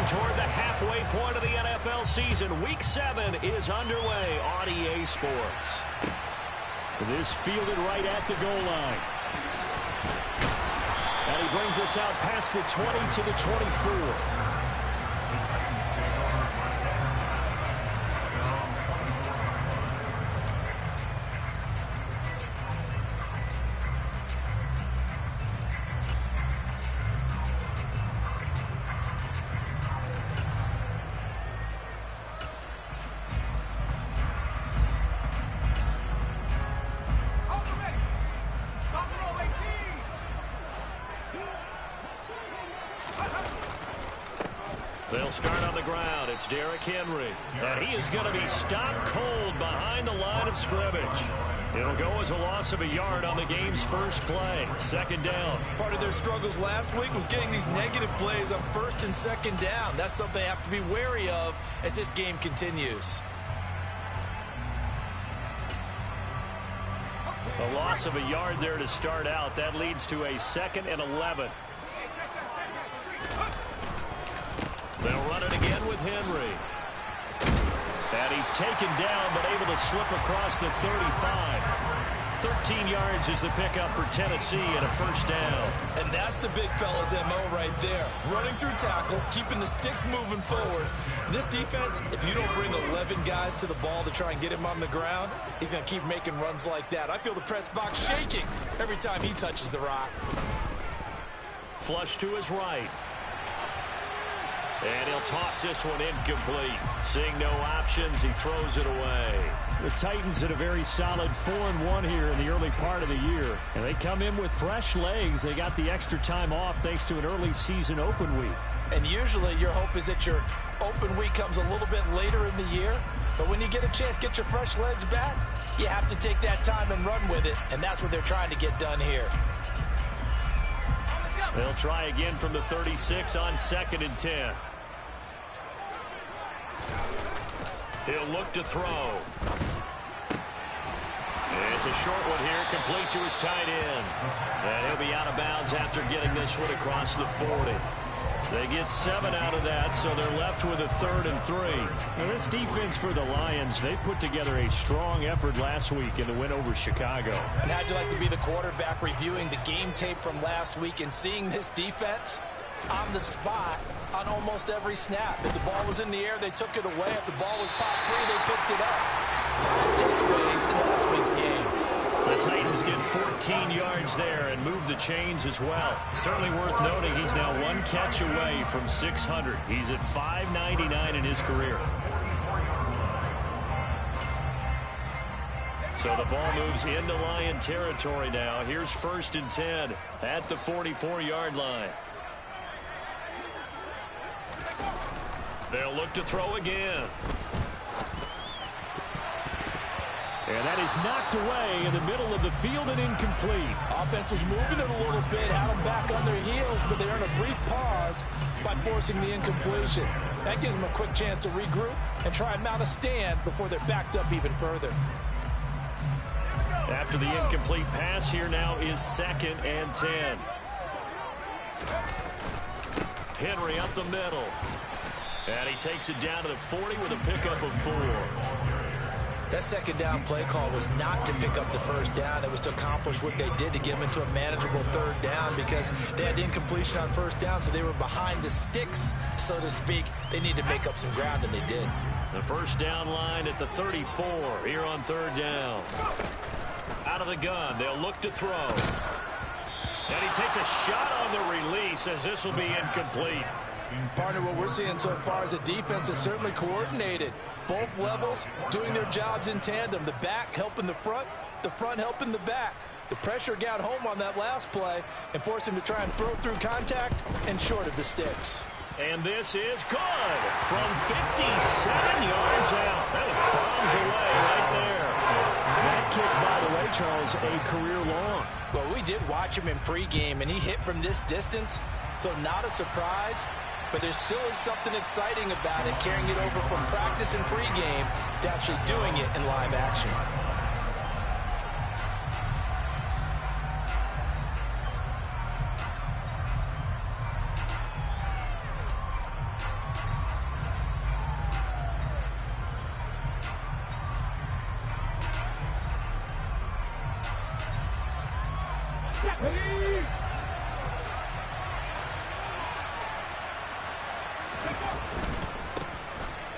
toward the halfway point of the NFL season. Week 7 is underway on EA Sports. This fielded right at the goal line. And he brings us out past the 20 to the 24. They'll start on the ground. It's Derrick Henry. And he is going to be stopped cold behind the line of scrimmage. It'll go as a loss of a yard on the game's first play. Second down. Part of their struggles last week was getting these negative plays on first and second down. That's something they have to be wary of as this game continues. A loss of a yard there to start out. That leads to a 2nd and 11. They'll run it again with Henry. And he's taken down, but able to slip across the 35. 13 yards is the pickup for Tennessee and a first down. And that's the big fella's MO right there. Running through tackles, keeping the sticks moving forward. This defense, if you don't bring 11 guys to the ball to try and get him on the ground, he's going to keep making runs like that. I feel the press box shaking every time he touches the rock. Flush to his right. And he'll toss this one incomplete. Seeing no options, he throws it away. The Titans had a very solid 4-1 here in the early part of the year. And they come in with fresh legs. They got the extra time off thanks to an early season open week. And usually your hope is that your open week comes a little bit later in the year. But when you get a chance to get your fresh legs back, you have to take that time and run with it. And that's what they're trying to get done here. They'll try again from the 36 on 2nd and 10. He'll look to throw. It's a short one here, complete to his tight end. And he'll be out of bounds after getting this one across the 40. They get 7 out of that, so they're left with a 3rd and 3. Now this defense for the Lions, they put together a strong effort last week in the win over Chicago. And how'd you like to be the quarterback reviewing the game tape from last week and seeing this defense on the spot on almost every snap? If the ball was in the air, they took it away. If the ball was popped free, they picked it up. 5 takeaways in last week's game. The Titans get 14 yards there and move the chains as well. Certainly worth noting he's now 1 catch away from 600. He's at 599 in his career. So the ball moves into Lion territory now. Here's 1st and 10 at the 44-yard line. They'll look to throw again. And that is knocked away in the middle of the field and incomplete. Offense was moving it a little bit, had them back on their heels, but they earned a brief pause by forcing the incompletion. That gives them a quick chance to regroup and try and mount a stand before they're backed up even further. After the incomplete pass, here now is 2nd and 10. Henry up the middle. And he takes it down to the 40 with a pickup of 4. That second down play call was not to pick up the first down. It was to accomplish what they did to get them into a manageable 3rd down because they had incompletion on 1st down, so they were behind the sticks, so to speak. They needed to make up some ground, and they did. The first down line at the 34 here on 3rd down. Out of the gun, they'll look to throw. And he takes a shot on the release as this will be incomplete. Partner, what we're seeing so far is a defense that's certainly coordinated. Both levels doing their jobs in tandem. The back helping the front helping the back. The pressure got home on that last play and forced him to try and throw through contact and short of the sticks. And this is good from 57 yards out. That was bombs away right there. That kick, by the way, Charles, a career long. Well, we did watch him in pregame, and he hit from this distance, so not a surprise. But there still is something exciting about it, carrying it over from practice and pregame to actually doing it in live action.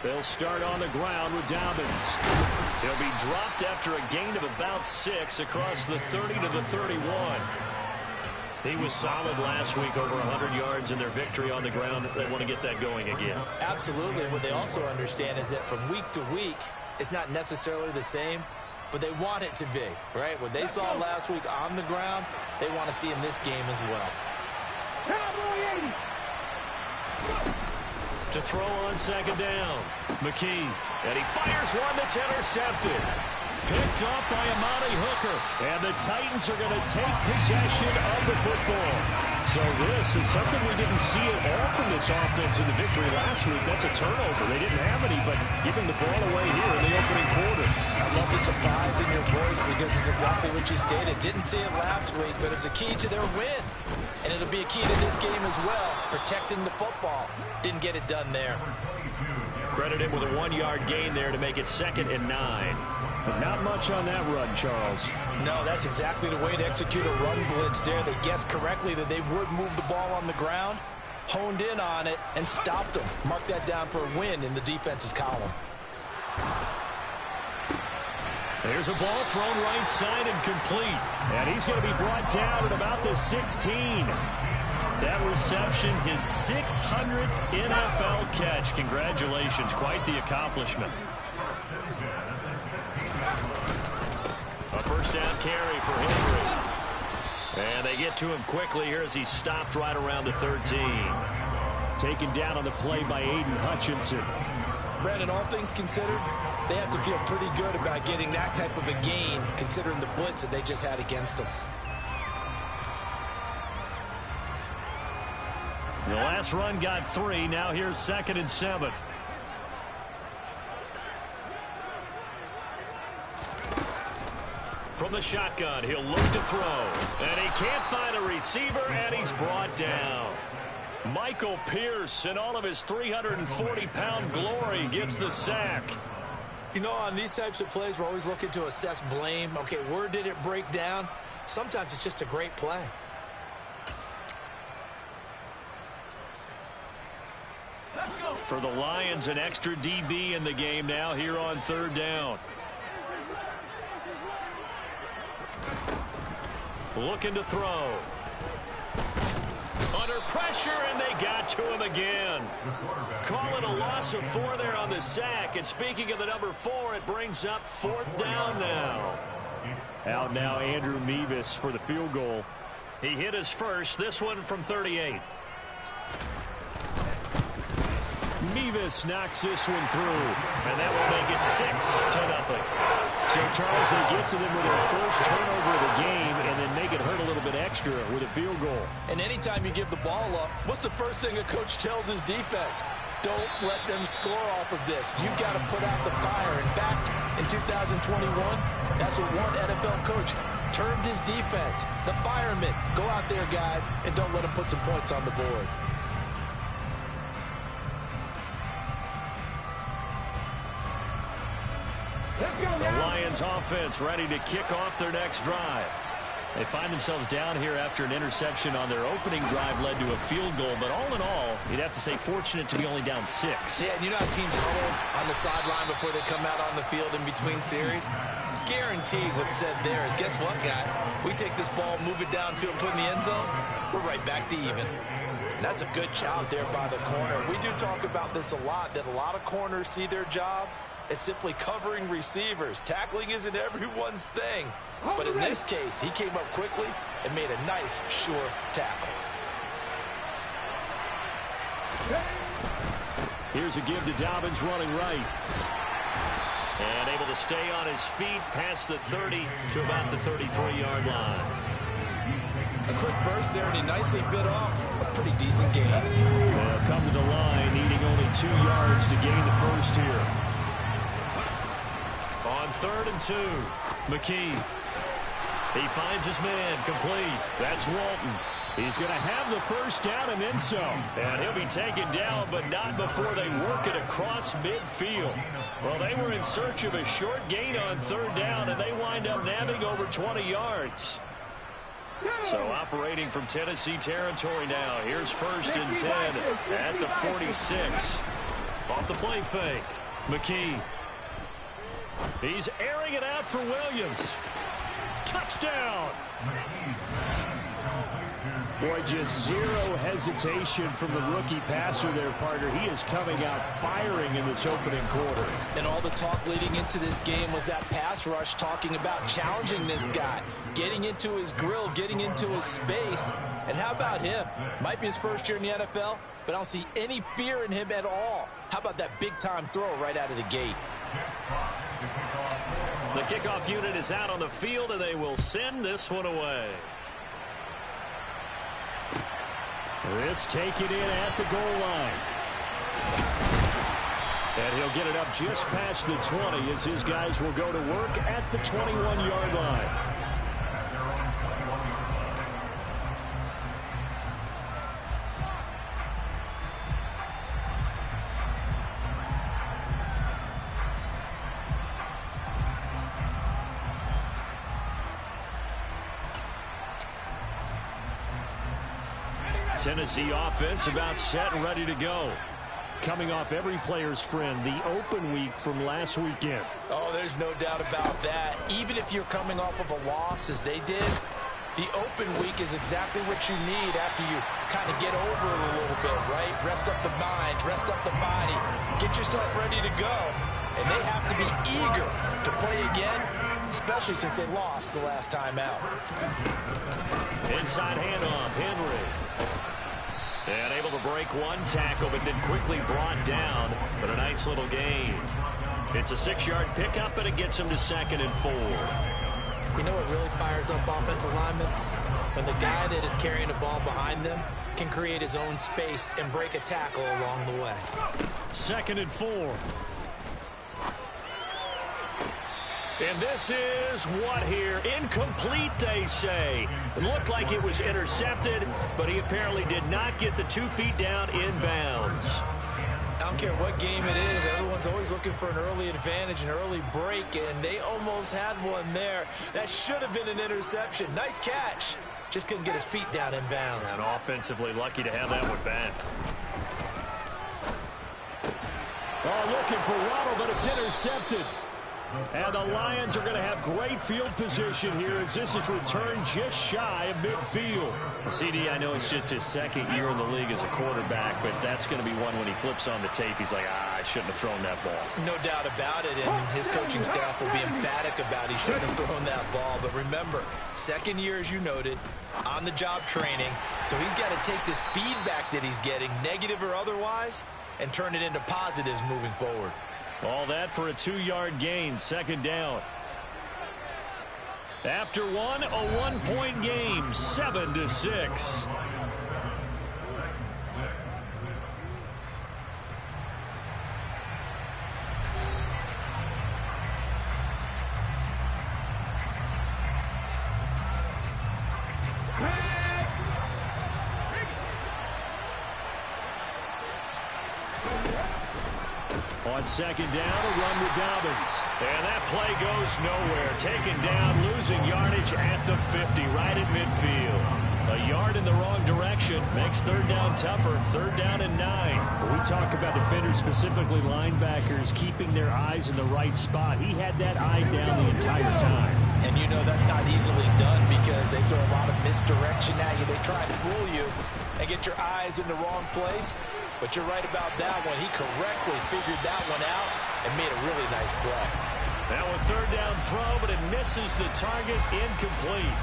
They'll start on the ground with Dobbins. He'll be dropped after a gain of about 6 across the 30 to the 31. He was solid last week, over 100 yards in their victory on the ground. They want to get that going again. Absolutely. What they also understand is that from week to week, it's not necessarily the same, but they want it to be, right? What they saw last week on the ground, they want to see in this game as well. To throw on second down, McKee, and he fires one that's intercepted. Picked off by Amani Hooker. And the Titans are going to take possession of the football. So this is something we didn't see at all from this offense in the victory last week. That's a turnover. They didn't have any, but giving the ball away here in the opening quarter. I love the surprise in your voice because it's exactly what you stated. Didn't see it last week, but it's a key to their win. And it'll be a key to this game as well, protecting the football. Didn't get it done there. Credit him with a 1-yard gain there to make it 2nd and 9. But not much on that run, Charles. No, that's exactly the way to execute a run blitz there. They guessed correctly that they would move the ball on the ground, honed in on it, and stopped them. Mark that down for a win in the defense's column. There's a ball thrown right side and complete. And he's going to be brought down at about the 16. That reception, his 600th NFL catch. Congratulations. Quite the accomplishment. A first down carry for Henry. And they get to him quickly here as he stopped right around the 13. Taken down on the play by Aiden Hutchinson. Brandon, all things considered, they have to feel pretty good about getting that type of a gain, considering the blitz that they just had against them. The last run got 3. Now here's 2nd and 7. From the shotgun, he'll look to throw. And he can't find a receiver, and he's brought down. Michael Pierce, in all of his 340-pound glory, gets the sack. You know, on these types of plays, we're always looking to assess blame. Okay, where did it break down? Sometimes it's just a great play. For the Lions, an extra DB in the game now here on 3rd down. Looking to throw. Under pressure, and they got to him again. Call it a loss of 4 there on the sack. And speaking of the number 4, it brings up 4th down now. Out now, Andrew Mevis for the field goal. He hit his first, this one from 38. Mevis knocks this one through. And that will make it 6-0. So, Charles, they get to them with their first turnover of the game and then make it hurt a little bit extra with a field goal. And anytime you give the ball up, what's the first thing a coach tells his defense? Don't let them score off of this. You've got to put out the fire. In fact, in 2021, that's what one NFL coach termed his defense. The firemen. Go out there, guys, and don't let them put some points on the board. The Lions offense ready to kick off their next drive. They find themselves down here after an interception on their opening drive led to a field goal. But all in all, you'd have to say fortunate to be only down 6. Yeah, and you know how teams huddle on the sideline before they come out on the field in between series? Guaranteed what's said there is, guess what, guys? We take this ball, move it downfield, put it in the end zone, we're right back to even. And that's a good job there by the corner. We do talk about this a lot, that a lot of corners see their job as simply covering receivers. Tackling isn't everyone's thing. But in this case, he came up quickly and made a nice, sure tackle. Here's a give to Dobbins running right. And able to stay on his feet past the 30 to about the 33-yard line. A quick burst there, and he nicely bit off a pretty decent gain. They'll come to the line, needing only 2 yards to gain the first here. On 3rd and 2, McKee. He finds his man, complete. That's Walton. He's going to have the first down and then some. And he'll be taken down, but not before they work it across midfield. Well, they were in search of a short gain on 3rd down, and they wind up nabbing over 20 yards. So operating from Tennessee territory now. Here's 1st and 10 at the 46. Off the play fake. McKee. He's airing it out for Williams. Touchdown. Boy, just zero hesitation from the rookie passer there, partner. He is coming out firing in this opening quarter. And all the talk leading into this game was that pass rush talking about challenging this guy, getting into his grill, getting into his space. And how about him? Might be his first year in the NFL, but I don't see any fear in him at all. How about that big-time throw right out of the gate? The kickoff unit is out on the field, and they will send this one away. This taken in at the goal line. And he'll get it up just past the 20 as his guys will go to work at the 21-yard line. Tennessee offense about set and ready to go. Coming off every player's friend, the open week from last weekend. Oh, there's no doubt about that. Even if you're coming off of a loss as they did, the open week is exactly what you need after you kind of get over it a little bit, right? Rest up the mind, rest up the body, get yourself ready to go. And they have to be eager to play again, especially since they lost the last time out. Inside handoff, Henry. And able to break one tackle, but then quickly brought down. But a nice little gain. It's a 6-yard pickup, and it gets him to 2nd and 4. You know what really fires up offensive linemen? When the guy that is carrying the ball behind them can create his own space and break a tackle along the way. 2nd and 4. And this is what here? Incomplete, they say. It looked like it was intercepted, but he apparently did not get the 2 feet down inbounds. I don't care what game it is. Everyone's always looking for an early advantage, an early break, and they almost had one there. That should have been an interception. Nice catch. Just couldn't get his feet down inbounds. And offensively lucky to have that one back. Oh, looking for Waddle, but it's intercepted. And the Lions are going to have great field position here as this is returned just shy of midfield. CD, I know it's just his 2nd year in the league as a quarterback, but that's going to be one when he flips on the tape. He's like, I shouldn't have thrown that ball. No doubt about it, and his coaching staff will be emphatic about he shouldn't have thrown that ball. But remember, 2nd year, as you noted, on-the-job training. So he's got to take this feedback that he's getting, negative or otherwise, and turn it into positives moving forward. All that for a 2-yard gain, 2nd down. After one, a 1-point game, 7-6. On 2nd down, a run with Dobbins. And that play goes nowhere. Taken down, losing yardage at the 50, right at midfield. A yard in the wrong direction makes 3rd down tougher. 3rd down and 9. When we talk about defenders, specifically linebackers, keeping their eyes in the right spot. He had that eye down the entire time. And you know that's not easily done because they throw a lot of misdirection at you. They try to fool you and get your eyes in the wrong place. But you're right about that one. He correctly figured that one out and made a really nice play. Now a 3rd down throw, but it misses the target, incomplete.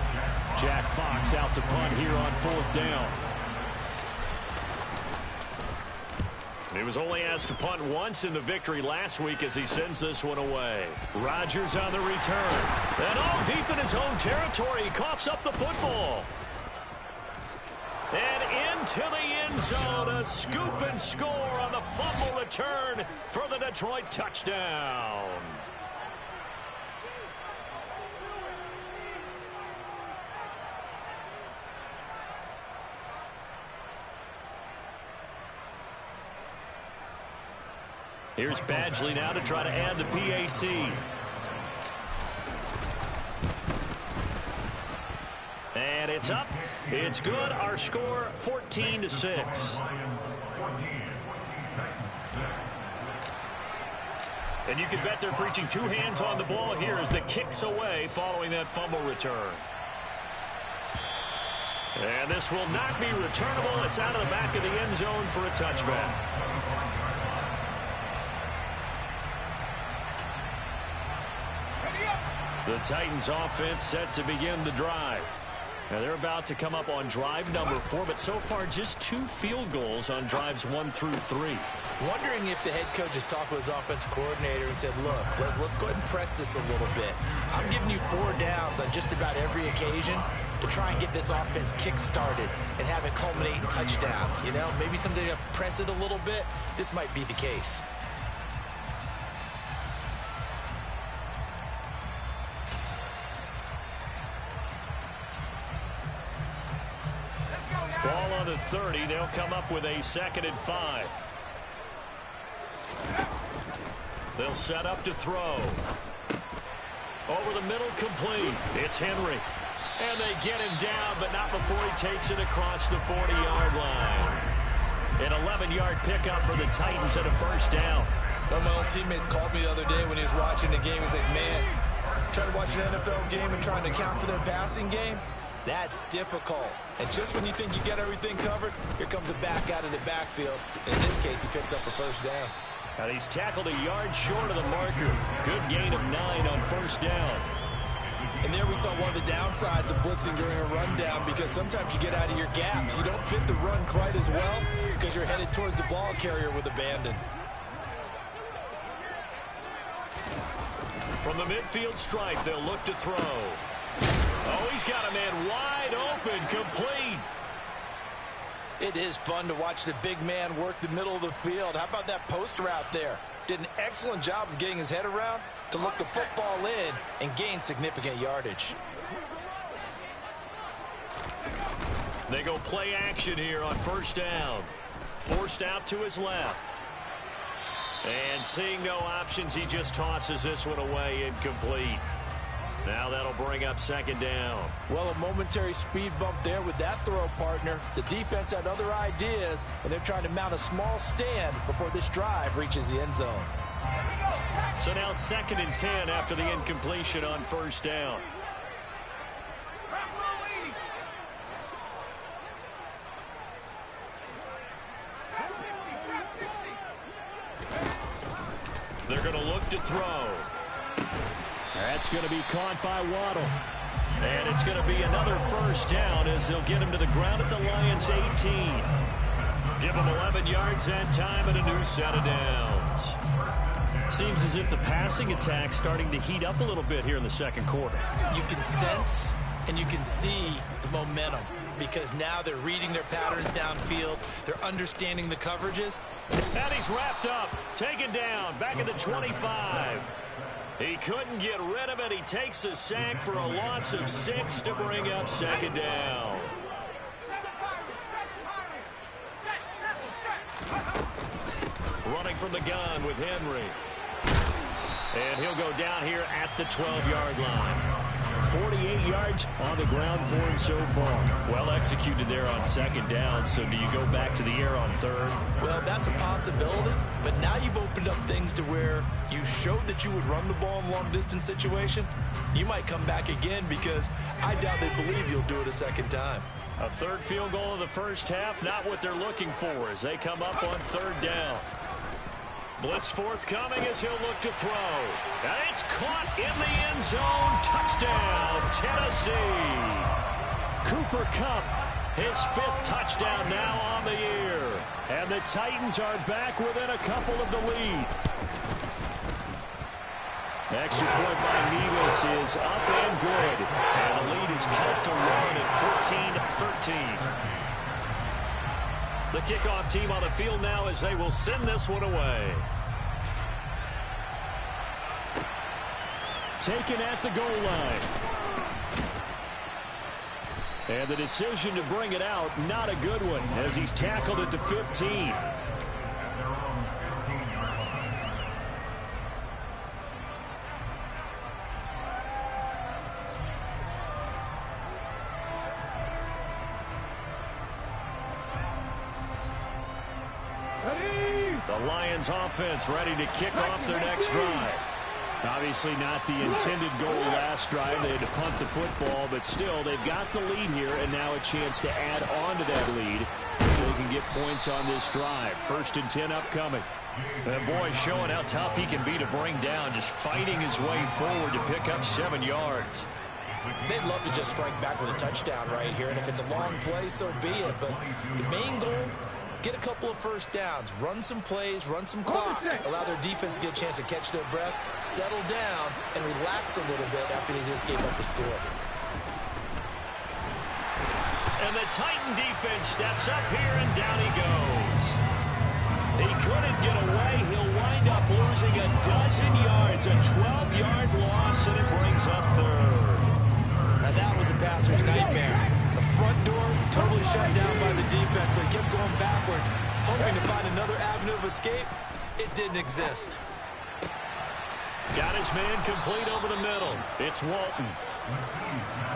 Jack Fox out to punt here on 4th down. He was only asked to punt once in the victory last week as he sends this one away. Rodgers on the return. And all deep in his own territory, he coughs up the football. And into the end zone, a scoop and score on the fumble return for the Detroit touchdown. Here's Badgley now to try to add the PAT. And it's It's up. It's good. Our score 14-6. And you can bet they're preaching two hands on the ball here as the kick's away following that fumble return. And this will not be returnable. It's out of the back of the end zone for a touchback. The Titans offense set to begin the drive. Now they're about to come up on drive number 4, but so far just 2 field goals on drives 1 through 3. Wondering if the head coach has talked with his offensive coordinator and said, look, let's go ahead and press this a little bit. I'm giving you 4 downs on just about every occasion to try and get this offense kick-started and have it culminate in touchdowns. You know, maybe someday to press it a little bit. This might be the case. Ball on the 30. They'll come up with a 2nd and 5. They'll set up to throw. Over the middle, complete. It's Henry. And they get him down, but not before he takes it across the 40-yard line. An 11-yard pickup for the Titans at a 1st down. One of my old teammates called me the other day when he was watching the game. He's like, man, trying to watch an NFL game and trying to account for their passing game, that's difficult. And just when you think you get everything covered, here comes a back out of the backfield. In this case, he picks up a 1st down. And he's tackled a yard short of the marker. Good gain of 9 on 1st down. And there we saw one of the downsides of blitzing during a rundown, because sometimes you get out of your gaps. You don't fit the run quite as well because you're headed towards the ball carrier with abandon. From the midfield stripe, they'll look to throw. Oh, he's got a man wide open, complete. It is fun to watch the big man work the middle of the field. How about that post route there? Did an excellent job of getting his head around to look the football in and gain significant yardage. They go play action here on 1st down. Forced out to his left. And seeing no options, he just tosses this one away, incomplete. Now that'll bring up 2nd down. Well, a momentary speed bump there with that throw, partner. The defense had other ideas, and they're trying to mount a small stand before this drive reaches the end zone. So now 2nd and 10 after the incompletion on 1st down. They're going to look to throw. That's going to be caught by Waddle. And it's going to be another 1st down as they'll get him to the ground at the Lions' 18. Give him 11 yards that time and a new set of downs. Seems as if the passing attack's starting to heat up a little bit here in the 2nd quarter. You can sense and you can see the momentum, because now they're reading their patterns downfield. They're understanding the coverages. And he's wrapped up, taken down, back at the 25. He couldn't get rid of it. He takes a sack for a loss of 6 to bring up 2nd down. Running from the gun with Henry. And he'll go down here at the 12-yard line. 48 yards on the ground for him so far. Well executed there on 2nd down. So do you go back to the air on 3rd? Well, that's a possibility. But now you've opened up things to where you showed that you would run the ball in long-distance situation. You might come back again, because I doubt they believe you'll do it a 2nd time. A 3rd field goal of the 1st half, not what they're looking for as they come up on 3rd down. Blitz forthcoming as he'll look to throw. And it's caught in the end zone. Touchdown, Tennessee. Cooper Kupp, his 5th touchdown now on the year. And the Titans are back within a couple of the lead. Extra point by Nevis is up and good. And the lead is cut to 1 at 14-13. The kickoff team on the field now as they will send this one away. Taken at the goal line. And the decision to bring it out, not a good one, as he's tackled at the 15. The Lions offense ready to kick off their next drive. Obviously not the intended goal last drive. They had to punt the football, but still they've got the lead here, and now a chance to add on to that lead so they can get points on this drive. 1st and 10 upcoming. That boy showing how tough he can be to bring down, just fighting his way forward to pick up 7 yards. They'd love to just strike back with a touchdown right here, and if it's a long play, so be it. But the main goal, get a couple of first downs, run some plays, run some clock, allow their defense to get a chance to catch their breath, settle down, and relax a little bit after they just gave up the score. And the Titan defense steps up here, and down he goes. He couldn't get away. He'll wind up losing a dozen yards, a 12-yard loss, and it brings up 3rd. Now that was a passer's nightmare. The front door totally shut down by the defense, so he kept going backwards, hoping to find another avenue of escape. It didn't exist. Got his man complete over the middle. It's Walton.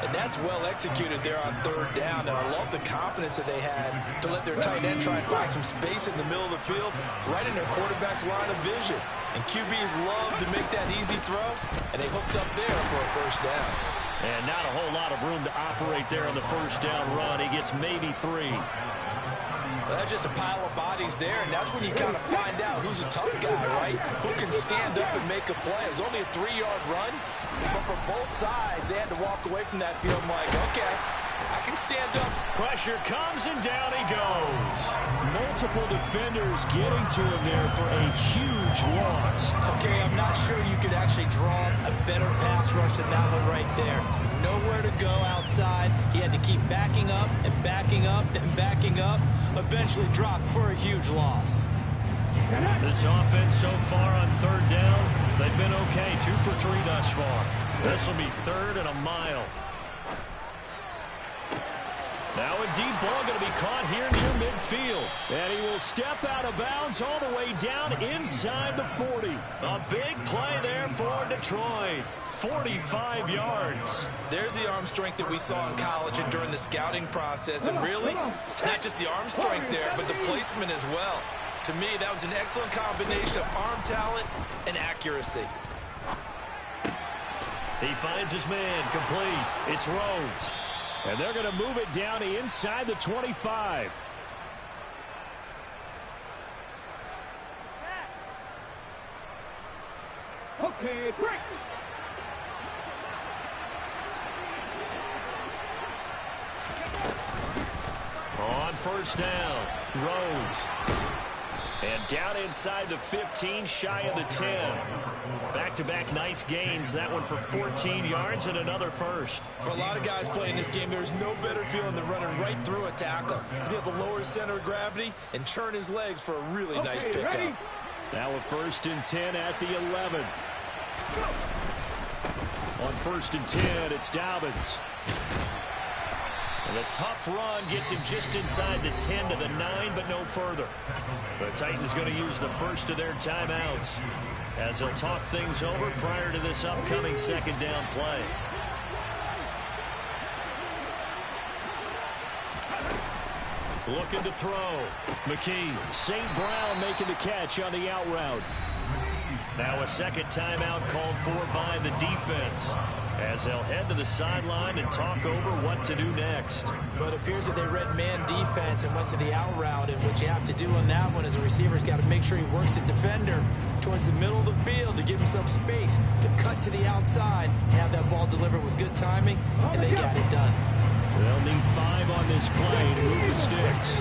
And that's well executed there on 3rd down, and I love the confidence that they had to let their tight end try and find some space in the middle of the field, right in their quarterback's line of vision. And QBs love to make that easy throw, and they hooked up there for a 1st down. And not a whole lot of room to operate there on the 1st down run. He gets maybe 3. Well, that's just a pile of bodies there, and that's when you kind of find out who's a tough guy, right? Who can stand up and make a play. It was only a 3-yard run, but for both sides, they had to walk away from that field like, okay, I can stand up. Pressure comes, and down he goes. Multiple defenders getting to him there for a huge loss. Okay, I'm not sure you could actually draw a better pass rush than that one right there. Nowhere to go outside. He had to keep backing up and backing up and backing up. Eventually dropped for a huge loss. This offense so far on 3rd down, they've been okay. 2 for 3 thus far. This will be 3rd and a mile. Now a deep ball going to be caught here near midfield. And he will step out of bounds all the way down inside the 40. A big play there for Detroit. 45 yards. There's the arm strength that we saw in college and during the scouting process. And really, it's not just the arm strength there, but the placement as well. To me, that was an excellent combination of arm talent and accuracy. He finds his man complete. It's Rhodes. And they're going to move it down inside the 25. Okay, break. On 1st down, Rhodes. And down inside the 15, shy of the 10. Back-to-back nice gains. That one for 14 yards and another 1st. For a lot of guys playing this game, there's no better feeling than running right through a tackle. He's able to lower his center of gravity and churn his legs for a really nice pickup. Ready? Now a 1st and 10 at the 11. On 1st and 10, it's Dobbins. And the tough run gets him just inside the 10 to the 9, but no further. The Titans going to use the first of their timeouts as they'll talk things over prior to this upcoming 2nd down play. Looking to throw. McKee. St. Brown making the catch on the out route. Now a 2nd timeout called for by the defense as they'll head to the sideline and talk over what to do next. But it appears that they read man defense and went to the out route, and what you have to do on that one is the receiver's got to make sure he works the defender towards the middle of the field to give himself space to cut to the outside and have that ball delivered with good timing, and they got it done. They'll need 5 on this play to move the sticks.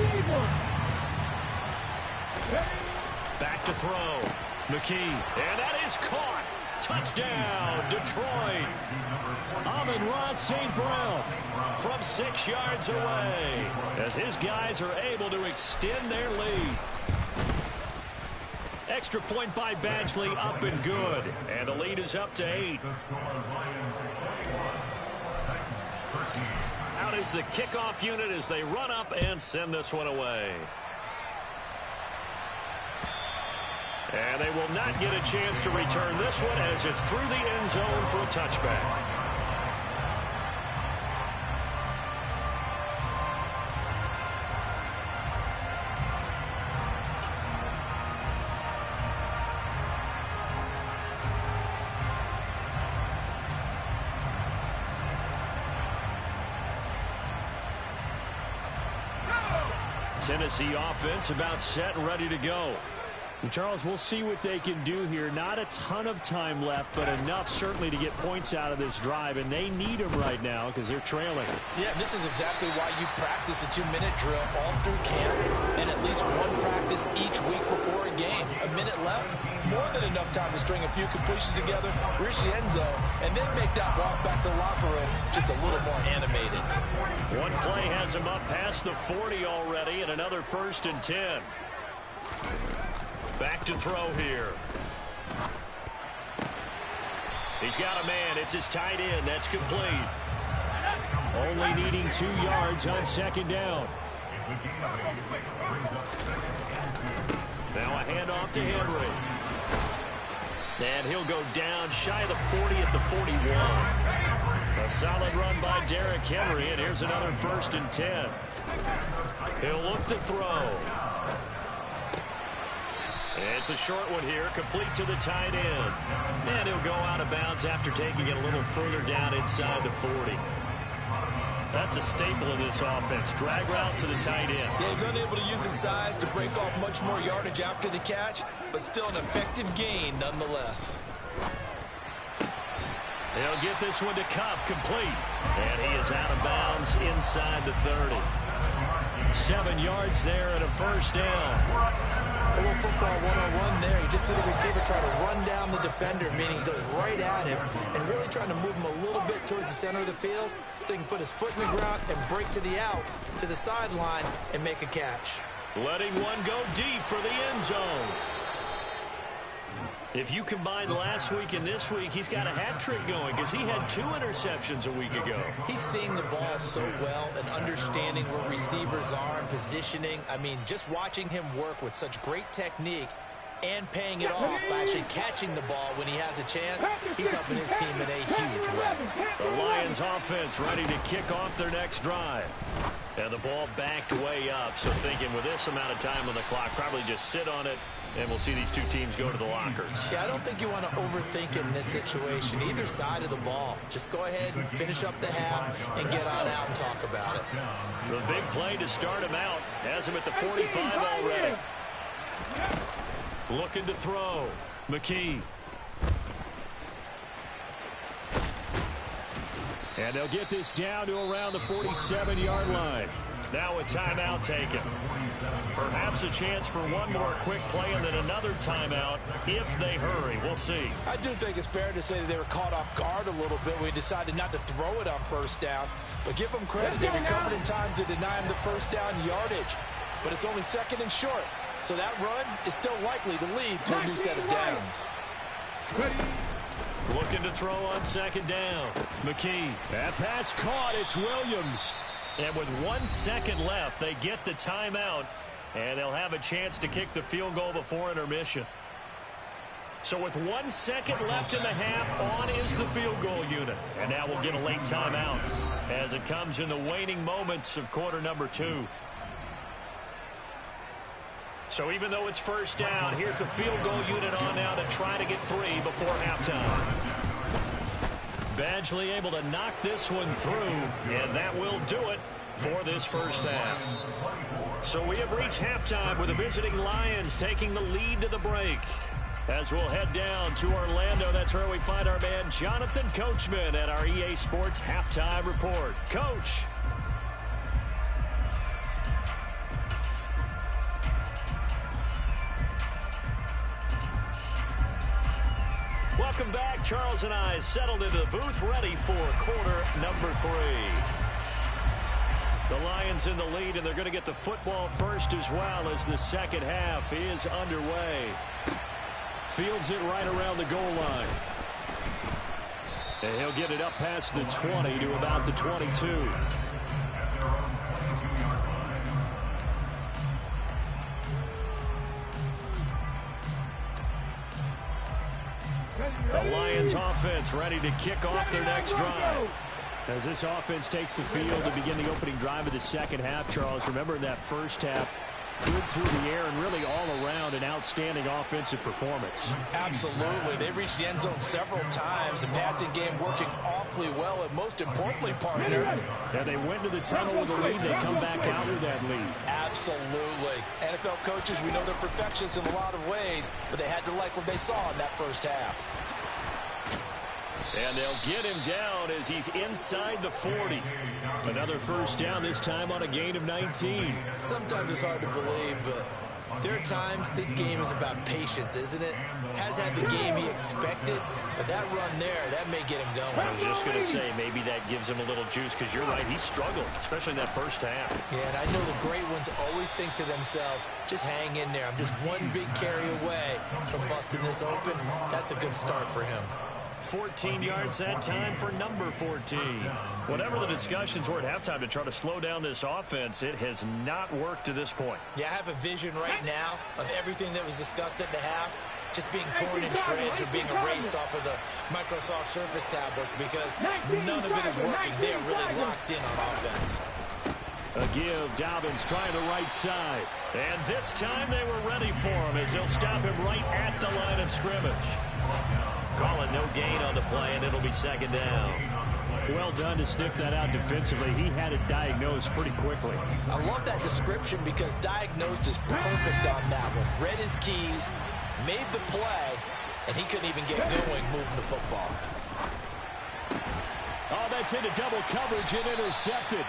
Back to throw. McKee. And that is caught. Touchdown, Detroit. Amon-Ra St. Brown from 6 yards away as his guys are able to extend their lead. Extra point by Badgley, up and good. And the lead is up to 8. Out is the kickoff unit as they run up and send this one away. And they will not get a chance to return this one as it's through the end zone for a touchback. Tennessee offense about set and ready to go. And Charles, we'll see what they can do here. Not a ton of time left, but enough certainly to get points out of this drive, and they need them right now because they're trailing. Yeah, this is exactly why you practice a 2-minute drill all through camp and at least one practice each week before a game. A minute left, more than enough time to string a few completions together, reach the end zone, and then make that walk back to the locker room just a little more animated. One play has him up past the 40 already, and another 1st and 10. Back to throw here. He's got a man. It's his tight end. That's complete. Only needing 2 yards on 2nd down. Now a handoff to Henry. And he'll go down shy of the 40 at the 41. A solid run by Derrick Henry, and here's another 1st and 10. He'll look to throw. It's a short one here, complete to the tight end. And he'll go out of bounds after taking it a little further down inside the 40. That's a staple of this offense. Drag route to the tight end. Yeah, he's unable to use his size to break off much more yardage after the catch, but still an effective gain nonetheless. He'll get this one to Cup, complete. And he is out of bounds inside the 30. 7 yards there and a 1st down. A little football 101 there. You just see the receiver try to run down the defender, meaning he goes right at him and really trying to move him a little bit towards the center of the field so he can put his foot in the ground and break to the out, to the sideline, and make a catch. Letting one go deep for the end zone. If you combine last week and this week, he's got a hat trick going because he had 2 interceptions a week ago. He's seeing the ball so well and understanding where receivers are and positioning. I mean, just watching him work with such great technique and paying it off by actually catching the ball when he has a chance, he's helping his team in a huge way. The Lions offense ready to kick off their next drive. And the ball backed way up, so thinking with this amount of time on the clock, probably just sit on it, and we'll see these two teams go to the lockers. Yeah, I don't think you want to overthink it in this situation. Either side of the ball. Just go ahead and finish up the half and get on out and talk about it. The big play to start him out. Has him at the 45 already. Looking to throw. McKee. And they'll get this down to around the 47-yard line. Now a timeout taken. Perhaps a chance for one more quick play and then another timeout if they hurry. We'll see. I do think it's fair to say that they were caught off guard a little bit. We decided not to throw it on 1st down. But give them credit. They recovered in time to deny him the 1st down yardage. But it's only 2nd and short. So that run is still likely to lead to a new set of downs. Looking to throw on 2nd down. McKee. That pass caught. It's Williams. And with 1 second left, they get the timeout, and they'll have a chance to kick the field goal before intermission. So with 1 second left in the half, on is the field goal unit. And now we'll get a late timeout as it comes in the waning moments of quarter number 2. So even though it's 1st down, here's the field goal unit on now to try to get 3 before halftime. Badgley able to knock this one through, and that will do it for this 1st half. So we have reached halftime with the visiting Lions taking the lead to the break. As we'll head down to Orlando, that's where we find our man Jonathan Coachman at our EA Sports Halftime Report. Coach. Welcome back. Charles and I settled into the booth, ready for quarter number 3. The Lions in the lead, and they're going to get the football first as well as the 2nd half is underway. Fields it right around the goal line. And he'll get it up past the 20 to about the 22. The Lions offense ready to kick off their next drive. As this offense takes the field to begin the opening drive of the 2nd half, Charles, remember in that 1st half, good through the air and really all around an outstanding offensive performance. Absolutely. They reached the end zone several times. The passing game working awfully well, and most importantly, partner. Yeah, they went to the tunnel with a lead. They come back out with that lead. Absolutely. NFL coaches, we know they're perfectionists in a lot of ways, but they had to like what they saw in that first half. And they'll get him down as he's inside the 40. Another first down, this time on a gain of 19. Sometimes it's hard to believe, but there are times this game is about patience, isn't it? Has had the game he expected, but that run there, that may get him going. I was just going to say, maybe that gives him a little juice, because you're right, he struggled, especially in that first half. Yeah, and I know the great ones always think to themselves, just hang in there. I'm just one big carry away from busting this open. That's a good start for him. 14 yards that time for number 14. Whatever the discussions were at halftime to try to slow down this offense, it has not worked to this point. Yeah, I have a vision right now of everything that was discussed at the half just being torn in shreds or being erased off of the Microsoft Surface tablets, because none of it is working. They are really locked in on offense. A give, Dobbins trying the right side. And this time they were ready for him as they'll stop him right at the line of scrimmage. Call it no gain on the play, and it'll be second down. Well done to sniff that out defensively. He had it diagnosed pretty quickly. I love that description because diagnosed is perfect on that one. Read his keys, made the play, and he couldn't even get going moving the football. Oh, that's into double coverage and intercepted.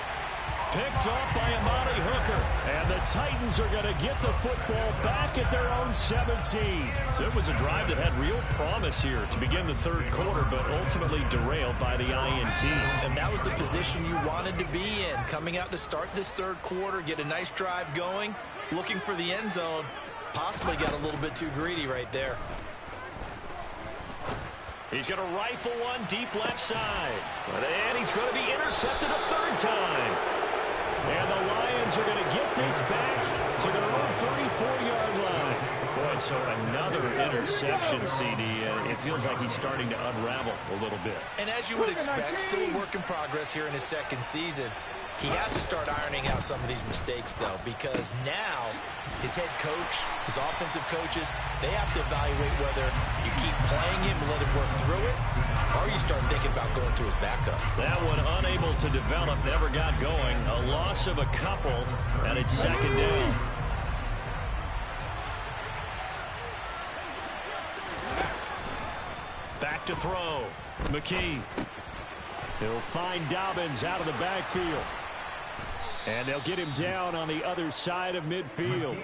Picked off by Amani Hooker. And the Titans are going to get the football back at their own 17. So it was a drive that had real promise here to begin the third quarter, but ultimately derailed by the INT. And that was the position you wanted to be in. Coming out to start this third quarter, get a nice drive going, looking for the end zone. Possibly got a little bit too greedy right there. He's going to rifle one deep left side. And he's going to be intercepted a third time. And the Lions are going to get this back to their own 34-yard line. Boy, so another interception, CD. It feels like he's starting to unravel a little bit. And as you would expect, still a work in progress here in his second season. He has to start ironing out some of these mistakes, though, because now his head coach, his offensive coaches, they have to evaluate whether you keep playing him and let him work through it, or you start thinking about going to his backup. That one unable to develop, never got going. A loss of a couple, and it's second down. Back to throw. McKee. He'll find Dobbins out of the backfield. And they'll get him down on the other side of midfield.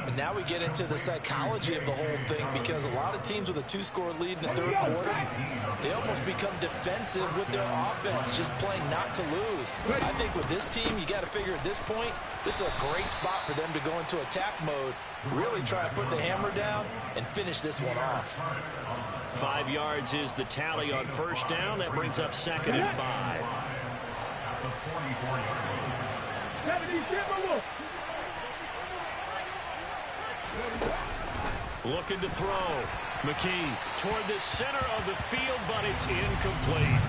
And now we get into the psychology of the whole thing, because a lot of teams with a two-score lead in the third quarter, they almost become defensive with their offense, just playing not to lose. I think with this team, you got to figure at this point, this is a great spot for them to go into attack mode, really try to put the hammer down and finish this one off. 5 yards is the tally on first down. That brings up second and 5. Looking to throw. McKee toward the center of the field, but it's incomplete.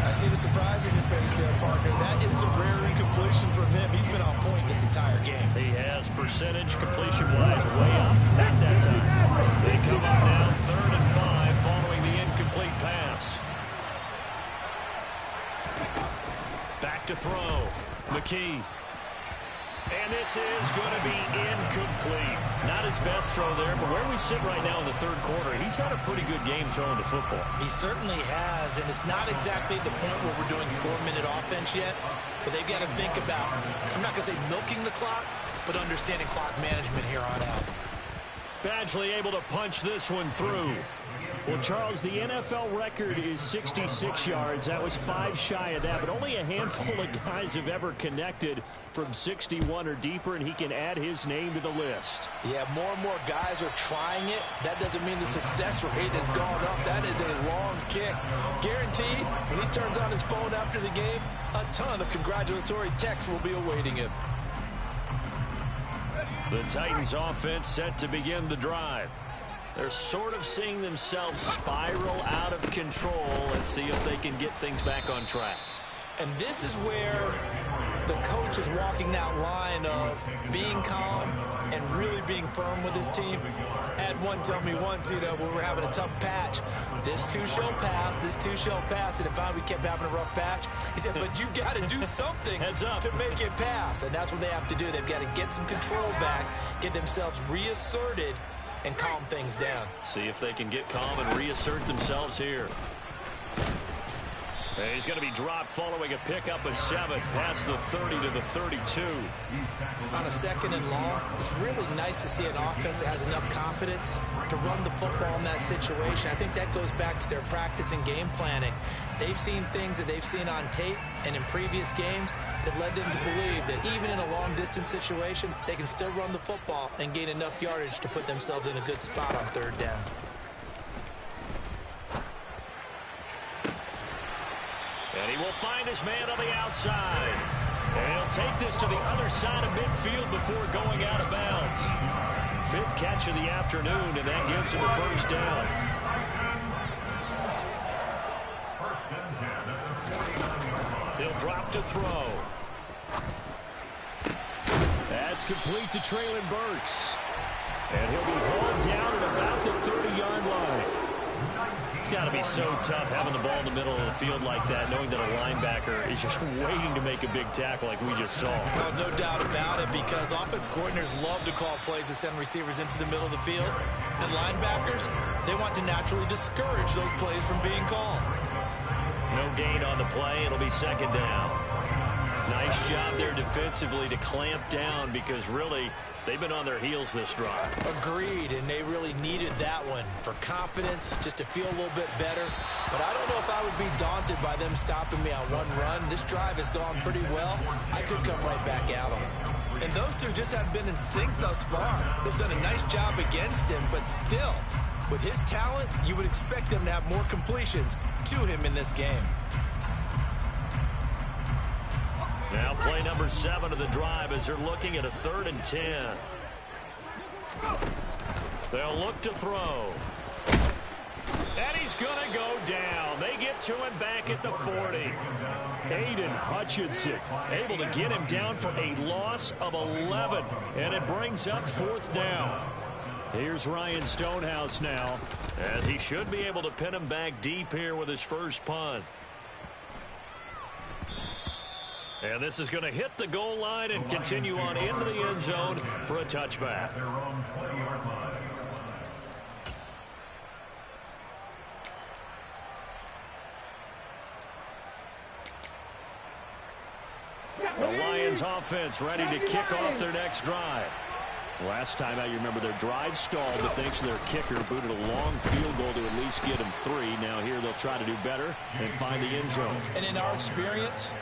I see the surprise in your face there, partner. That is a rare incompletion from him. He's been on point this entire game. He has percentage completion-wise way up at that time. They come up now third and 5 following the incomplete pass. Back to throw. McKee. And this is going to be incomplete. Not his best throw there, but where we sit right now in the third quarter, he's got a pretty good game throwing the football. He certainly has, and it's not exactly the point where we're doing 4-minute offense yet, but they've got to think about, I'm not going to say milking the clock, but understanding clock management here on out. Badgley able to punch this one through. Well, Charles, the NFL record is 66 yards. That was 5 shy of that, but only a handful of guys have ever connected from 61 or deeper, and he can add his name to the list. Yeah, more and more guys are trying it. That doesn't mean the success rate has gone up. That is a long kick. Guaranteed, when he turns on his phone after the game, a ton of congratulatory texts will be awaiting him. The Titans offense set to begin the drive. They're sort of seeing themselves spiral out of control. Let's see if they can get things back on track. And this is where the coach is walking that line of being calm, and really being firm with his team. I had one tell me once, when we were having a tough patch, this too shall pass, this too shall pass. And if we kept having a rough patch, he said, but you got to do something to make it pass. And that's what they have to do. They've got to get some control back, get themselves reasserted, and calm things down. See if they can get calm and reassert themselves here. And he's going to be dropped following a pickup of 7 past the 30 to the 32. On a 2nd and long, it's really nice to see an offense that has enough confidence to run the football in that situation. I think that goes back to their practice and game planning. They've seen things that they've seen on tape and in previous games that led them to believe that even in a long-distance situation, they can still run the football and gain enough yardage to put themselves in a good spot on 3rd down. And he will find his man on the outside. And he'll take this to the other side of midfield before going out of bounds. 5th catch of the afternoon, and that gives him a 1st down. He'll drop to throw. That's complete to Traylon Burks. And he'll be hauled down at about the 30-yard line. It's got to be so tough having the ball in the middle of the field like that, knowing that a linebacker is just waiting to make a big tackle like we just saw. Well, no doubt about it, because offense coordinators love to call plays to send receivers into the middle of the field. And linebackers, they want to naturally discourage those plays from being called. No gain on the play. It'll be 2nd down. Nice job there defensively to clamp down, because really they've been on their heels this drive. Agreed, and they really needed that one for confidence, just to feel a little bit better. But I don't know if I would be daunted by them stopping me on one run. This drive has gone pretty well. I could come right back at them. And those two just haven't been in sync thus far. They've done a nice job against him, but still, with his talent, you would expect them to have more completions to him in this game. Now play number 7 of the drive as they're looking at a 3rd and 10. They'll look to throw. And he's going to go down. They get to him back at the 40. Aiden Hutchinson able to get him down for a loss of 11. And it brings up 4th down. Here's Ryan Stonehouse now, as he should be able to pin him back deep here with his first punt. And this is going to hit the goal line and continue on into the end zone for a touchback. The Lions offense ready to kick off their next drive. Last time out, you remember their drive stalled, but thanks to their kicker, booted a long field goal to at least get them 3. Now here they'll try to do better and find the end zone. And in our experience,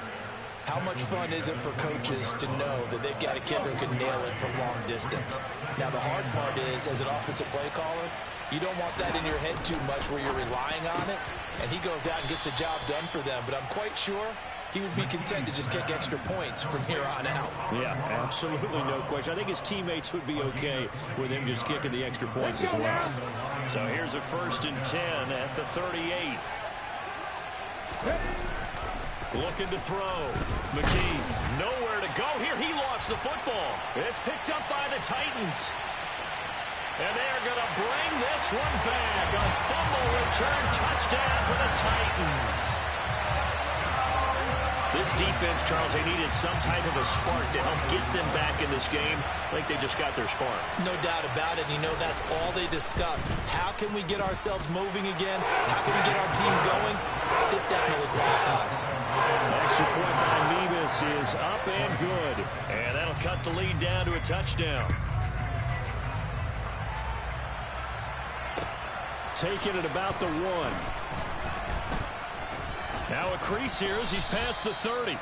how much fun is it for coaches to know that they've got a kicker who can nail it from long distance? Now, the hard part is, as an offensive play caller, you don't want that in your head too much where you're relying on it, and he goes out and gets the job done for them. But I'm quite sure he would be content to just kick extra points from here on out. Yeah, absolutely no question. I think his teammates would be okay with him just kicking the extra points as well. So here's a 1st and 10 at the 38. Looking to throw. McKee, nowhere to go here. He lost the football. It's picked up by the Titans. And they're going to bring this one back. A fumble return touchdown for the Titans. This defense, Charles, they needed some type of a spark to help get them back in this game. I think they just got their spark. No doubt about it. That's all they discussed. How can we get ourselves moving again? How can we get our team going? This definitely qualifies. Extra point by Mevis is up and good. And that'll cut the lead down to a touchdown. Taking it about the 1. Now a crease here as he's past the 30.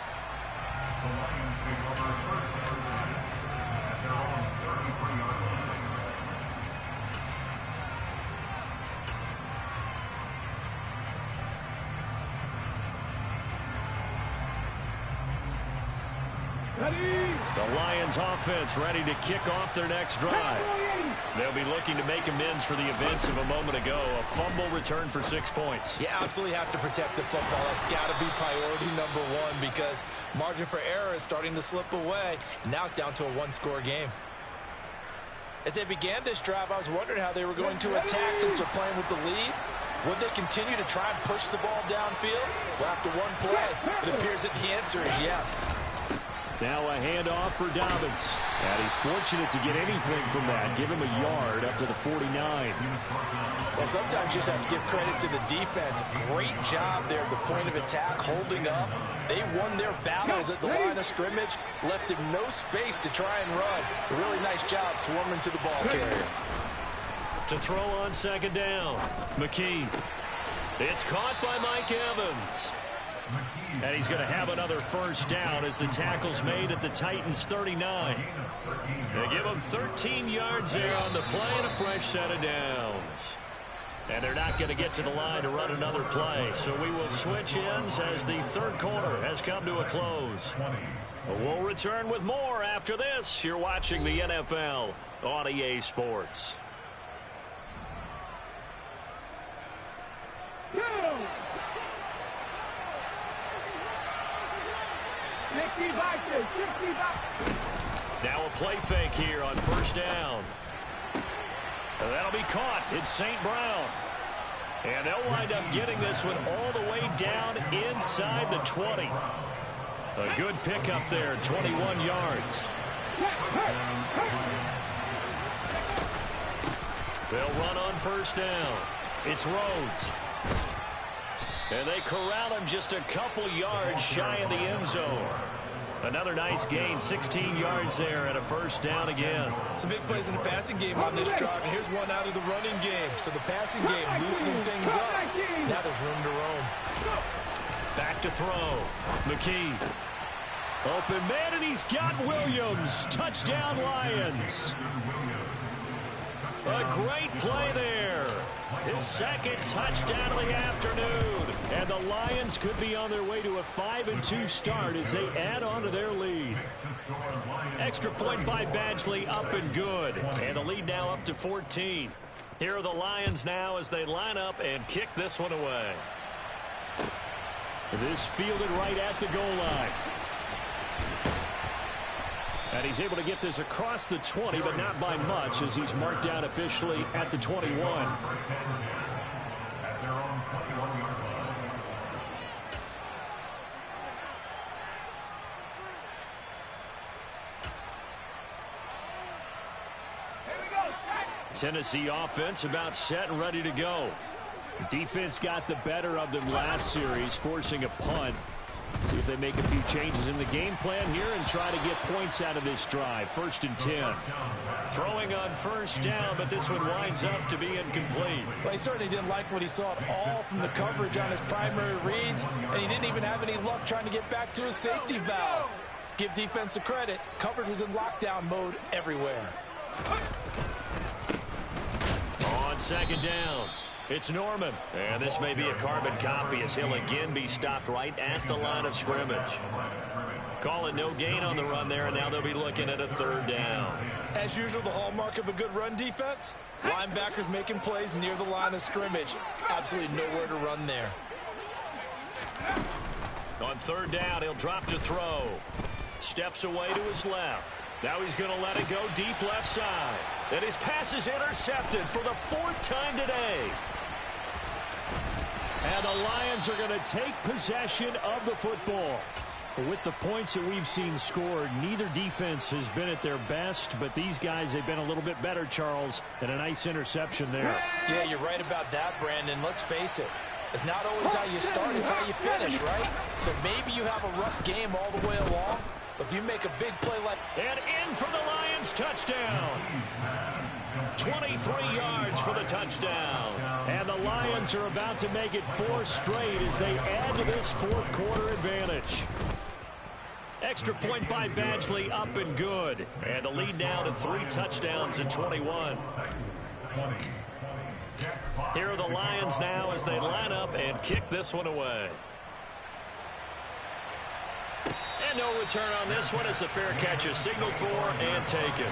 The Lions offense ready to kick off their next drive. They'll be looking to make amends for the events of a moment ago. A fumble return for 6 points. You absolutely have to protect the football. That's got to be priority number 1, because margin for error is starting to slip away. And now it's down to a 1-score game. As they began this drive, I was wondering how they were going to attack since they're playing with the lead. Would they continue to try and push the ball downfield? Well, after one play, it appears that the answer is yes. Now a handoff for Dobbins. And he's fortunate to get anything from that. Give him a yard up to the 49. Well, sometimes you just have to give credit to the defense. Great job there at the point of attack, holding up. They won their battles at the line of scrimmage, left him no space to try and run. A really nice job swarming to the ball carrier. To throw on second down, McKee. It's caught by Mike Evans. And he's going to have another first down as the tackle's made at the Titans' 39. They give him 13 yards there on the play and a fresh set of downs. And they're not going to get to the line to run another play. So we will switch ends as the third quarter has come to a close. We'll return with more after this. You're watching the NFL on EA Sports. Now a play fake here on first down. That'll be caught. It's St. Brown. And they'll wind up getting this one all the way down inside the 20. A good pickup there, 21 yards. They'll run on first down. It's Rhodes. And they corral him just a couple yards shy of the end zone. Another nice gain, 16 yards there and a first down again. Some big plays in the passing game on this drive, and here's one out of the running game. So the passing game loosening things up. Now there's room to roam. Back to throw. McKee. Open man, and he's got Williams. Touchdown, Lions. A great play there. His second touchdown of the afternoon. And the Lions could be on their way to a 5-2 start as they add on to their lead. Extra point by Badgley, up and good. And the lead now up to 14. Here are the Lions now as they line up and kick this one away. This fielded right at the goal line. And he's able to get this across the 20, but not by much, as he's marked down officially at the 21. Tennessee offense about set and ready to go. Defense got the better of them last series, forcing a punt. See if they make a few changes in the game plan here and try to get points out of this drive. 1st and 10. Throwing on first down, but this one winds up to be incomplete. Well, he certainly didn't like what he saw at all from the coverage on his primary reads, and he didn't even have any luck trying to get back to his safety valve. Give defense a credit. Coverage was in lockdown mode everywhere. On second down, it's Norman. And this may be a carbon copy as he'll again be stopped right at the line of scrimmage. Call it no gain on the run there, and now they'll be looking at a third down. As usual, the hallmark of a good run defense, linebackers making plays near the line of scrimmage. Absolutely nowhere to run there. On third down, he'll drop to throw. Steps away to his left. Now he's going to let it go deep left side. And his pass is intercepted for the 4th time today. And the Lions are going to take possession of the football. With the points that we've seen scored, neither defense has been at their best, but these guys, they've been a little bit better, Charles, and a nice interception there. Yeah, you're right about that, Brandon. Let's face it. It's not always how you start, it's how you finish, right? So maybe you have a rough game all the way along, but if you make a big play like... And in for the Lions touchdown. 23 yards for the touchdown. And the Lions are about to make it 4 straight as they add to this 4th quarter advantage. Extra point by Badgley, up and good. And the lead now to 3 touchdowns in 21. Here are the Lions now as they line up and kick this one away. And no return on this one as the fair catch is signaled for and taken.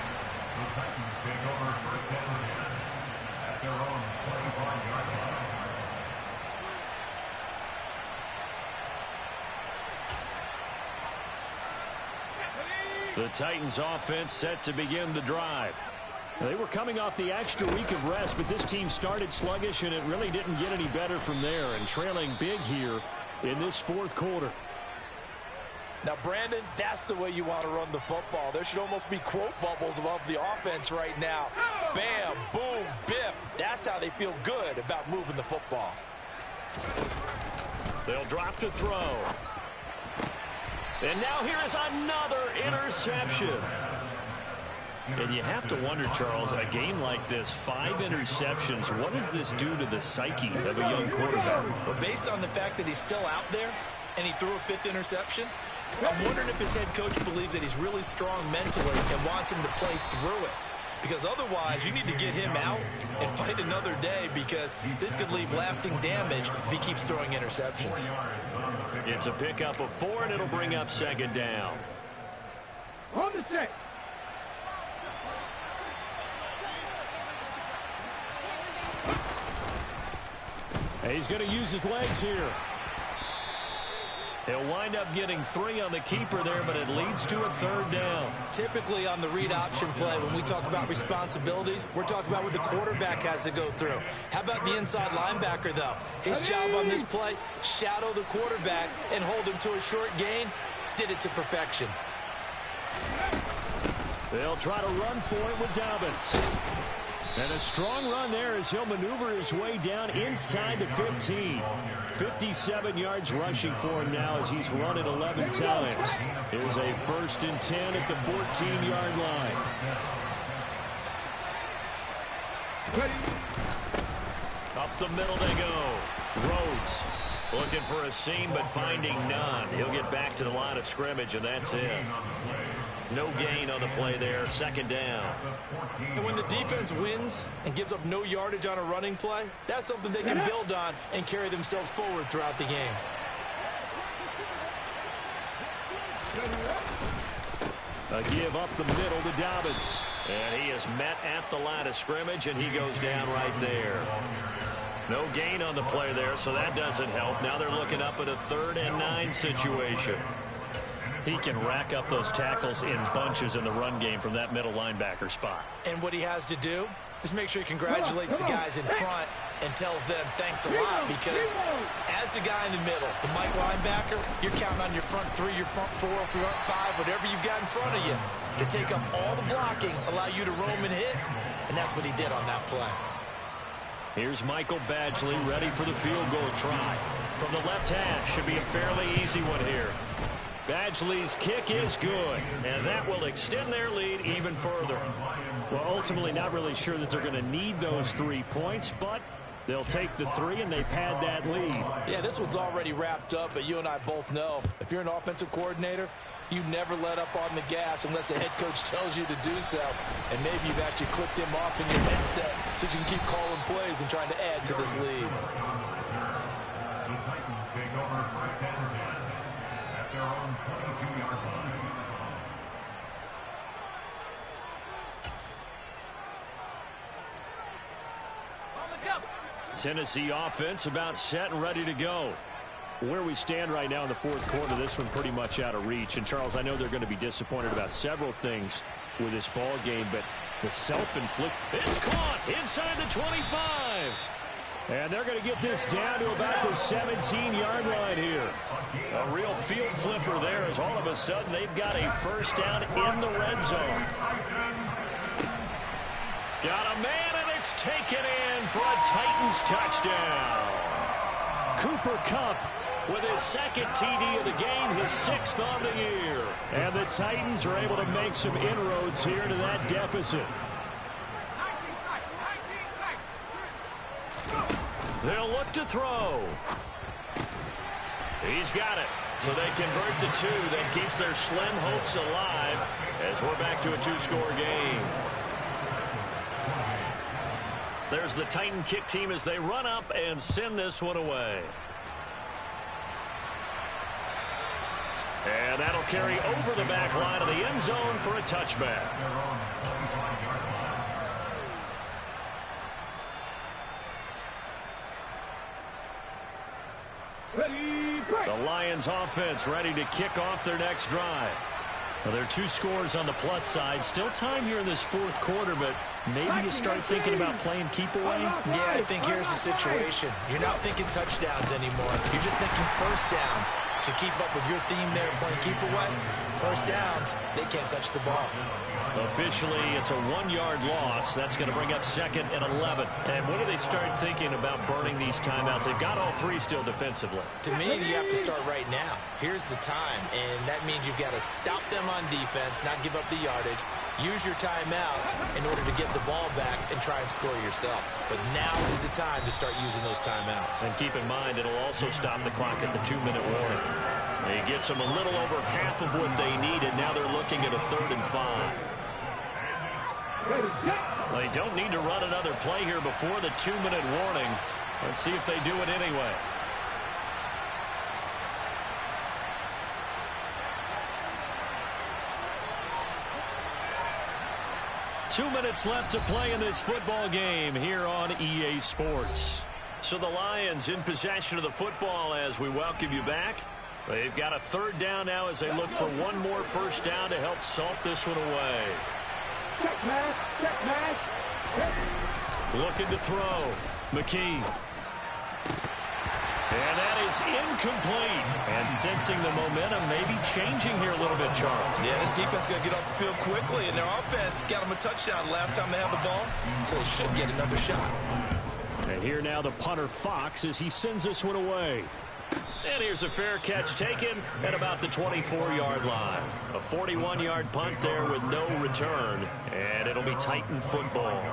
The Titans offense set to begin the drive. They were coming off the extra week of rest, but this team started sluggish, and it really didn't get any better from there, and trailing big here in this fourth quarter. Now, Brandon, that's the way you want to run the football. There should almost be quote bubbles above the offense right now. Bam, boom, biff. That's how they feel good about moving the football. They'll drop to throw. And now here is another interception. And you have to wonder, Charles, a game like this, 5 interceptions, what does this do to the psyche of a young quarterback? Well, based on the fact that he's still out there and he threw a 5th interception, I'm wondering if his head coach believes that he's really strong mentally and wants him to play through it. Because otherwise, you need to get him out and fight another day, because this could leave lasting damage if he keeps throwing interceptions. It's a pickup of 4, and it'll bring up 2nd down. On the set. He's going to use his legs here. He'll wind up getting 3 on the keeper there, but it leads to a 3rd down. Typically on the read option play, when we talk about responsibilities, we're talking about what the quarterback has to go through. How about the inside linebacker, though? His job on this play, shadow the quarterback and hold him to a short gain. Did it to perfection. They'll try to run for it with Dobbins. And a strong run there as he'll maneuver his way down inside the 15. 57 yards rushing for him now as he's run it 11 times. Here's a 1st and 10 at the 14-yard line. Up the middle they go. Rhodes looking for a seam, but finding none. He'll get back to the line of scrimmage, and that's it. No gain on the play there, 2nd down. And when the defense wins and gives up no yardage on a running play, that's something they can build on and carry themselves forward throughout the game. A give up the middle to Dobbins. And he is met at the line of scrimmage, and he goes down right there. No gain on the play there, so that doesn't help. Now they're looking up at a 3rd and 9 situation. He can rack up those tackles in bunches in the run game from that middle linebacker spot. And what he has to do is make sure he congratulates the guys in front and tells them thanks a lot, because as the guy in the middle, the Mike linebacker, you're counting on your front 3, your front 4, front 5, whatever you've got in front of you to take up all the blocking, allow you to roam and hit, and that's what he did on that play. Here's Michael Badgley ready for the field goal try. From the left hash, should be a fairly easy one here. Badgley's kick is good, and that will extend their lead even further. Well, ultimately not really sure that they're going to need those 3 points, but they'll take the 3 and they pad that lead. Yeah, this one's already wrapped up, but you and I both know if you're an offensive coordinator, you never let up on the gas unless the head coach tells you to do so. And maybe you've actually clicked him off in your headset so you can keep calling plays and trying to add to this lead. Tennessee offense about set and ready to go. Where we stand right now in the fourth quarter, this one pretty much out of reach. And, Charles, I know they're going to be disappointed about several things with this ball game, but the self-inflict. It's caught inside the 25. And they're going to get this down to about the 17-yard line here. A real field flipper there, as all of a sudden they've got a 1st down in the red zone. Got a man, and it's taken in for a Titans touchdown. Cooper Kupp with his 2nd TD of the game, his 6th on the year. And the Titans are able to make some inroads here to that deficit. They'll look to throw. He's got it. So they convert the 2. That keeps their slim hopes alive as we're back to a 2-score game. There's the Titan kick team as they run up and send this one away. And that'll carry over the back line of the end zone for a touchback. The Lions offense ready to kick off their next drive. Well, there are 2 scores on the plus side. Still time here in this fourth quarter, but maybe you start thinking about playing keep away? Yeah, I think here's the situation. You're not thinking touchdowns anymore. You're just thinking first downs. To keep up with your theme there playing keep away, first downs, they can't touch the ball. Officially, it's a 1-yard loss. That's going to bring up 2nd and 11. And what do they start thinking about burning these timeouts? They've got all 3 still defensively. To me, you have to start right now. Here's the time, and that means you've got to stop them on defense, not give up the yardage, use your timeouts in order to get the ball back and try and score yourself. But now is the time to start using those timeouts. And keep in mind, it'll also stop the clock at the 2-minute warning. It gets them a little over half of what they needed. Now they're looking at a 3rd and 5. They don't need to run another play here before the 2-minute warning. Let's see if they do it anyway. Two minutes left to play in this football game here on EA Sports. So the Lions in possession of the football as we welcome you back. They've got a 3rd down now as they look for one more first down to help salt this one away. Looking to throw. McKee. And that is incomplete. And sensing the momentum maybe changing here a little bit, Charles. Yeah, this defense is going to get off the field quickly, and their offense got them a touchdown last time they had the ball, so they should get another shot. And here now the punter Fox as he sends this one away. And here's a fair catch taken at about the 24-yard line. A 41-yard punt there with no return. And it'll be Titan football.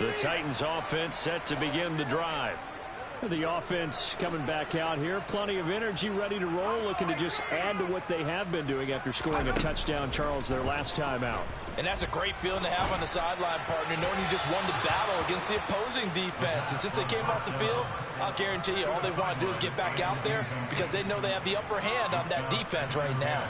The Titans offense set to begin the drive. The offense coming back out here. Plenty of energy, ready to roll, looking to just add to what they have been doing after scoring a touchdown, Charles, their last time out. And that's a great feeling to have on the sideline, partner, knowing you just won the battle against the opposing defense. And since they came off the field, I'll guarantee you all they want to do is get back out there because they know they have the upper hand on that defense right now.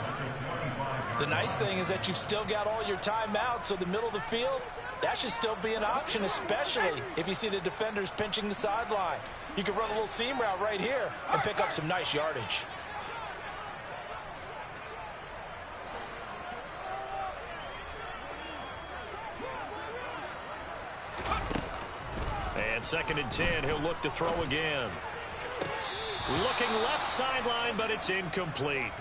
The nice thing is that you've still got all your timeouts, so the middle of the field, that should still be an option, especially if you see the defenders pinching the sideline. You can run a little seam route right here and pick up some nice yardage. And 2nd and 10, he'll look to throw again. Looking left sideline, but it's incomplete.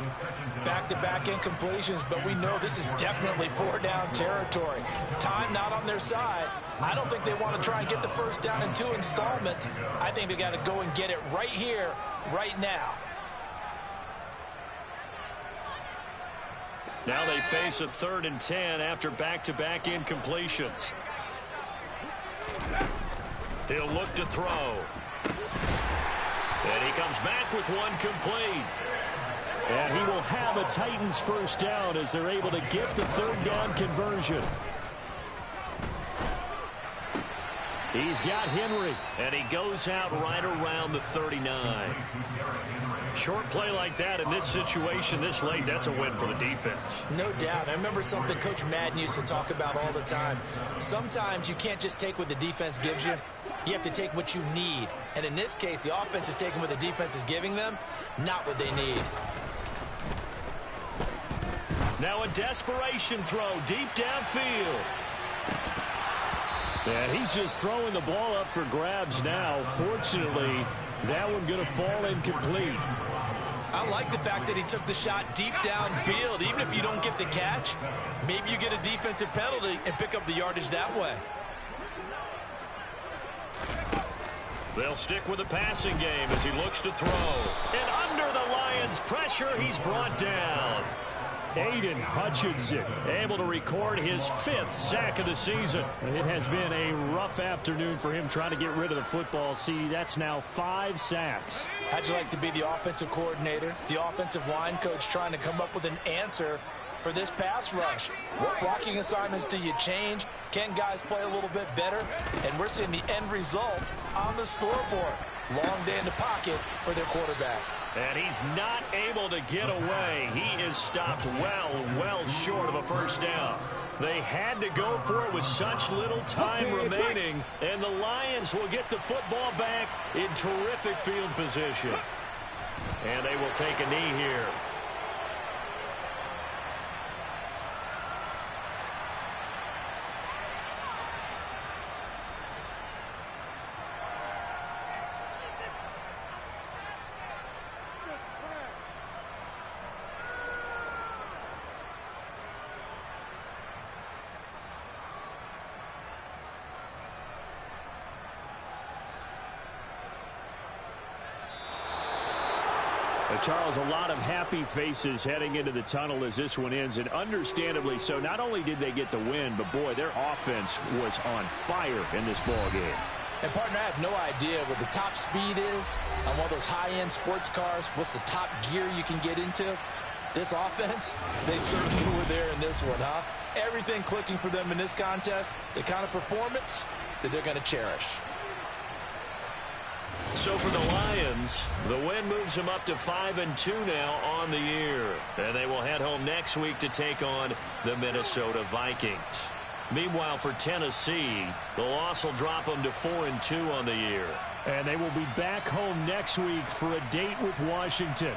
Back-to-back incompletions, but we know this is definitely 4-down territory. Time not on their side. I don't think they want to try and get the first down in 2 installments. I think they got to go and get it right here, right now. Now they face a 3rd and 10 after back-to-back incompletions. He'll look to throw. And he comes back with one complete. And he will have a Titans first down as they're able to get the 3rd down conversion. He's got Henry. And he goes out right around the 39. Short play like that in this situation this late, that's a win for the defense. No doubt. I remember something Coach Madden used to talk about all the time. Sometimes you can't just take what the defense gives you. You have to take what you need. And in this case, the offense is taking what the defense is giving them, not what they need. Now a desperation throw deep downfield. And he's just throwing the ball up for grabs now. Fortunately, that one going to fall incomplete. I like the fact that he took the shot deep downfield. Even if you don't get the catch, maybe you get a defensive penalty and pick up the yardage that way. They'll stick with the passing game as he looks to throw. And under the Lions' pressure, he's brought down. Aiden Hutchinson able to record his 5th sack of the season. It has been a rough afternoon for him trying to get rid of the football. See, that's now 5 sacks. How'd you like to be the offensive coordinator, the offensive line coach trying to come up with an answer for this pass rush? What blocking assignments do you change? Can guys play a little bit better? And we're seeing the end result on the scoreboard. Long day in the pocket for their quarterback. And he's not able to get away. He is stopped well short of a first down. They had to go for it with such little time remaining. And the Lions will get the football back in terrific field position. And they will take a knee here. Charles, a lot of happy faces heading into the tunnel as this one ends, and understandably so. Not only did they get the win, but boy, their offense was on fire in this ball game. And partner, I have no idea what the top speed is on one of those high-end sports cars. What's the top gear you can get into? This offense, they certainly were there in this one, huh? Everything clicking for them in this contest, the kind of performance that they're going to cherish. So for the Lions, the win moves them up to 5-2 now on the year. And they will head home next week to take on the Minnesota Vikings. Meanwhile, for Tennessee, the loss will drop them to 4-2 on the year. And they will be back home next week for a date with Washington.